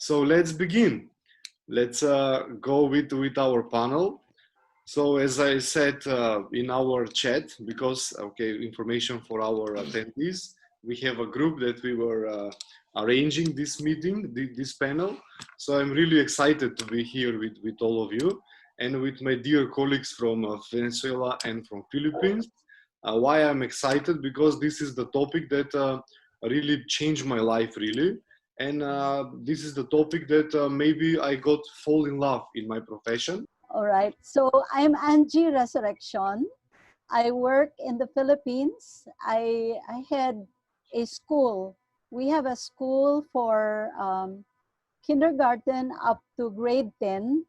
So let's begin. Let's go with our panel. So as I said in our chat, because, information for our attendees, we have a group that we were arranging this meeting, this panel. So I'm really excited to be here with all of you and with my dear colleagues from Venezuela and from Philippines. Why I'm excited? Because this is the topic that really changed my life, really. And this is the topic that maybe I got fall in love in my profession. All right, so I'm Angie Ressurreccion. I work in the Philippines. I had a school. We have a school for kindergarten up to grade 10.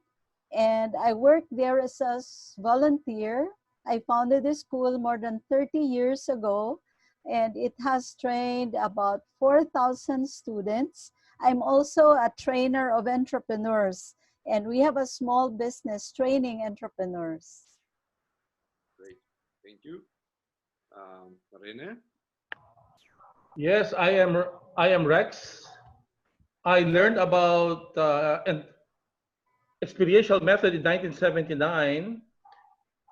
And I worked there as a volunteer. I founded this school more than 30 years ago, and it has trained about 4,000 students. I'm also a trainer of entrepreneurs. And we have a small business training entrepreneurs. Great, thank you. Rene? Yes, I am Rex. I learned about an experiential method in 1979,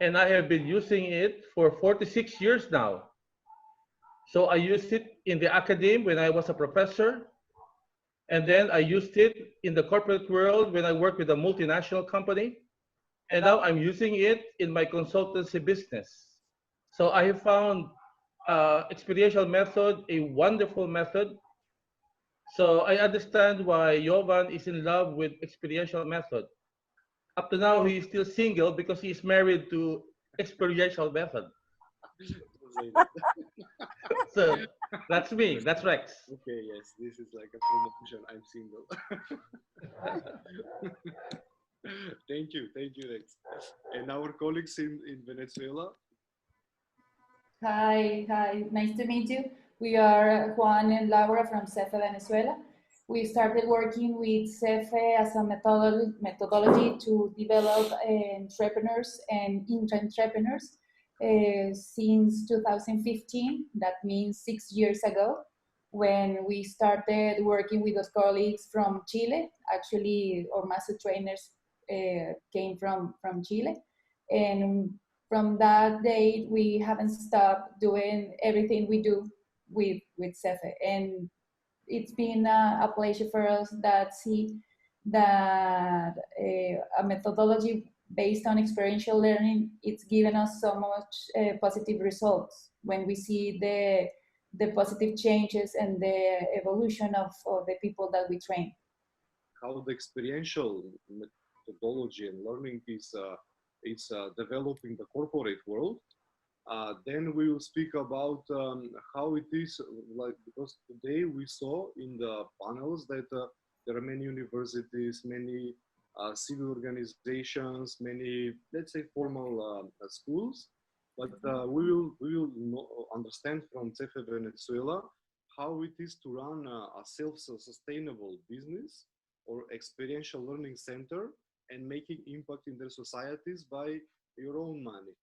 and I have been using it for 46 years now. So I used it in the academy when I was a professor. And then I used it in the corporate world when I worked with a multinational company. And now I'm using it in my consultancy business. So I have found experiential method a wonderful method. So I understand why Jovan is in love with experiential method. Up to now, he is still single because he is married to experiential method. So that's me, that's Rex. Okay, yes, this is like a promotion. I'm single. Thank you, Rex. And our colleagues in Venezuela. Hi, nice to meet you. We are Juan and Laura from CEFE, Venezuela. We started working with CEFE as a methodology to develop entrepreneurs and intra-entrepreneurs since 2015. That means 6 years ago, when we started working with those colleagues from Chile. Actually, our master trainers came from Chile. And from that date, we haven't stopped doing everything we do with CEFE. And it's been a pleasure for us that see that a methodology based on experiential learning, it's given us so much positive results when we see the positive changes and the evolution of the people that we train. How the experiential methodology and learning is developing the corporate world. Then we will speak about how it is, like, because today we saw in the panels that there are many universities, many civil organizations, many, let's say, formal schools, but we will understand from CEFE Venezuela how it is to run a self-sustainable business or experiential learning center and making impact in their societies by your own money.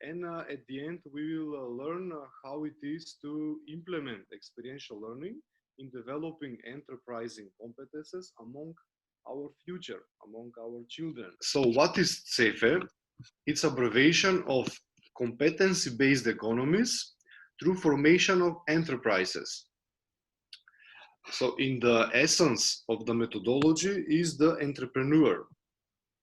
And at the end, we will learn how it is to implement experiential learning in developing enterprising competences among our future, among our children. So what is CEFE? It's abbreviation of competency-based economies through formation of enterprises. So in the essence of the methodology is the entrepreneur.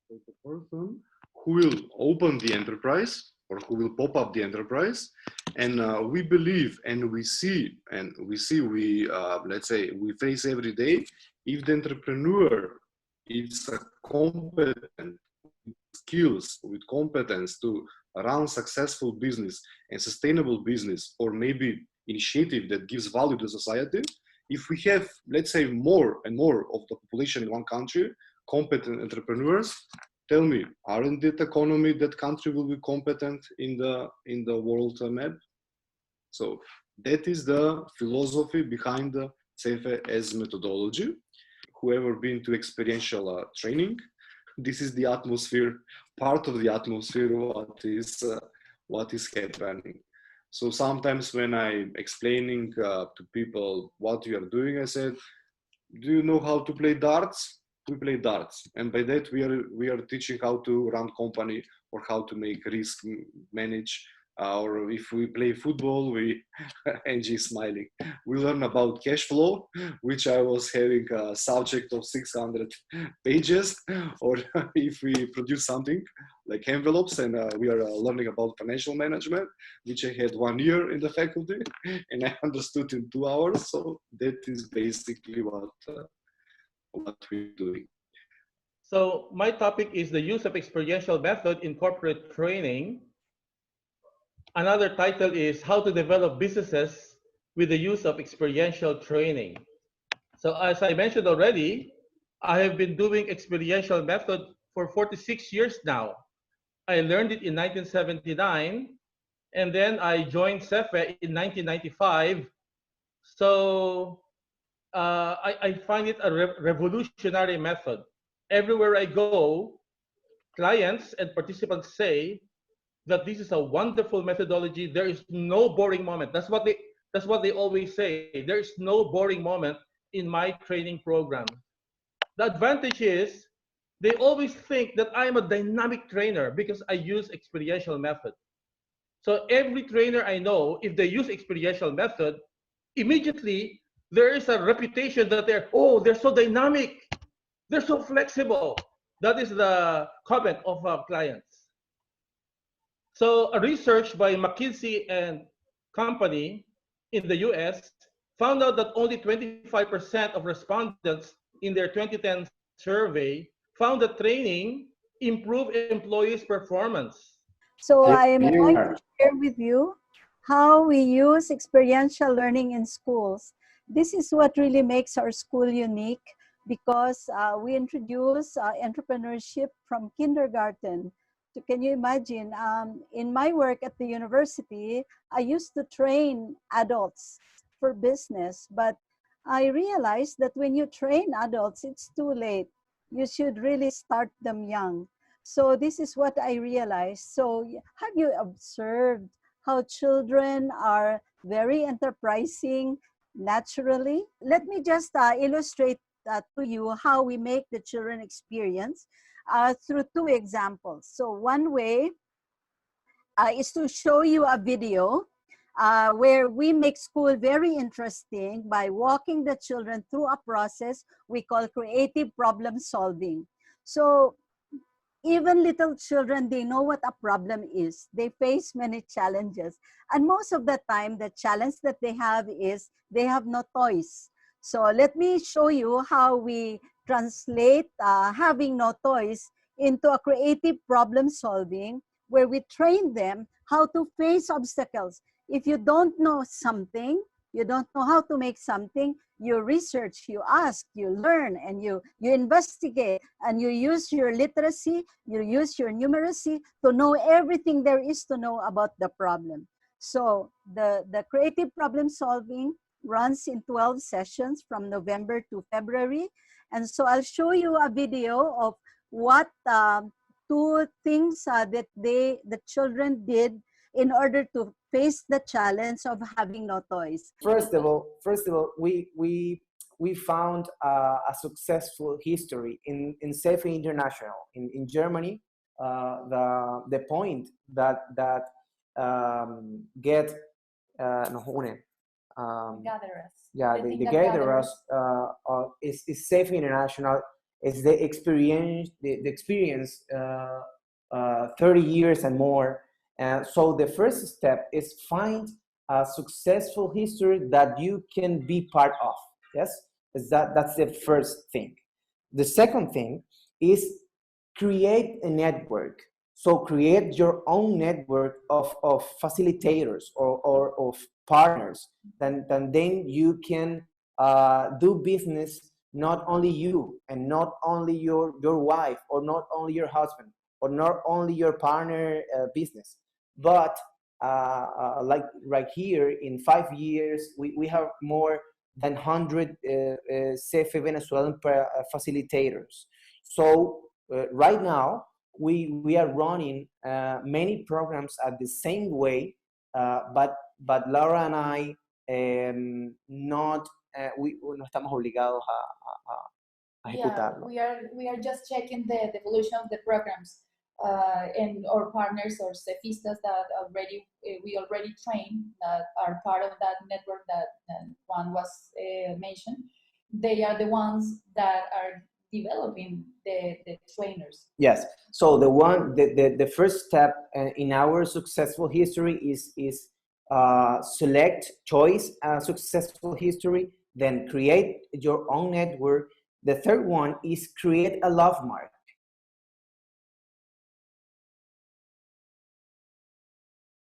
So the person who will open the enterprise or who will pop up the enterprise, and we believe and we see, let's say we face every day, if the entrepreneur is a competent skills with competence to run successful business and sustainable business, or maybe initiative that gives value to society, if we have, let's say, more and more of the population in one country, competent entrepreneurs, tell me, aren't that economy, that country will be competent in the world map? So that is the philosophy behind the CEFE as methodology. Whoever been to experiential training, this is the atmosphere, part of the atmosphere, what is happening. So sometimes when I'm explaining to people what you are doing, I said, do you know how to play darts? We play darts, and by that we are teaching how to run company or how to make risk manage. Or if we play football, we Angie is smiling. We learn about cash flow, which I was having a subject of 600 pages. Or if we produce something like envelopes, and we are learning about financial management, which I had 1 year in the faculty, and I understood in 2 hours. So that is basically what we're doing. So my topic is the use of experiential method in corporate training. Another title is how to develop businesses with the use of experiential training. So as I mentioned already, I have been doing experiential method for 46 years now. I learned it in 1979, and then I joined CEFE in 1995. So I find it a revolutionary method. Everywhere I go, clients and participants say that this is a wonderful methodology. There is no boring moment. That's what they always say. There is no boring moment in my training program. The advantage is they always think that I'm a dynamic trainer because I use experiential method. So every trainer I know, if they use experiential method, immediately there is a reputation that they're so dynamic, they're so flexible. That is the comment of our clients. So a research by McKinsey and Company in the US found out that only 25% of respondents in their 2010 survey found that training improved employees' performance. So I am going to share with you how we use experiential learning in schools. This is what really makes our school unique because we introduce entrepreneurship from kindergarten. So can you imagine, in my work at the university, I used to train adults for business, but I realized that when you train adults, it's too late. You should really start them young. So this is what I realized. So have you observed how children are very enterprising naturally? Let me just illustrate to you how we make the children experience through 2 examples. So one way is to show you a video where we make school very interesting by walking the children through a process we call creative problem solving. So even little children, they know what a problem is. They face many challenges. And most of the time, the challenge that they have is they have no toys. So let me show you how we translate having no toys into a creative problem solving where we train them how to face obstacles. If you don't know something, you don't know how to make something, you research, you ask, you learn, and you investigate, and you use your literacy, you use your numeracy to know everything there is to know about the problem. So the creative problem solving runs in 12 sessions from November to February. And so I'll show you a video of what 2 things that the children did in order to face the challenge of having no toys. First of all, we found a successful history in CEFE International in Germany. The point that get gatherers. Yeah, the gatherers is CEFE International. Is the experience 30 years and more. So the first step is find a successful history that you can be part of. Yes, that's the first thing. The second thing is create a network. So create your own network of facilitators or of partners. Then you can do business, not only you and not only your wife or not only your husband or not only your partner business, but like right here in 5 years, we have more than 100 CEFE Venezuelan facilitators. So right now, we are running many programs at the same way, but Laura and I not no estamos obligados a ejecutarlo. We are just checking the evolution of the programs and our partners or CEFistas that we already trained that are part of that network that Juan was mentioned. They are the ones that are developing the trainers. Yes. So the first step in our successful history is select, choice a successful history, then create your own network. The third one is create a love mark.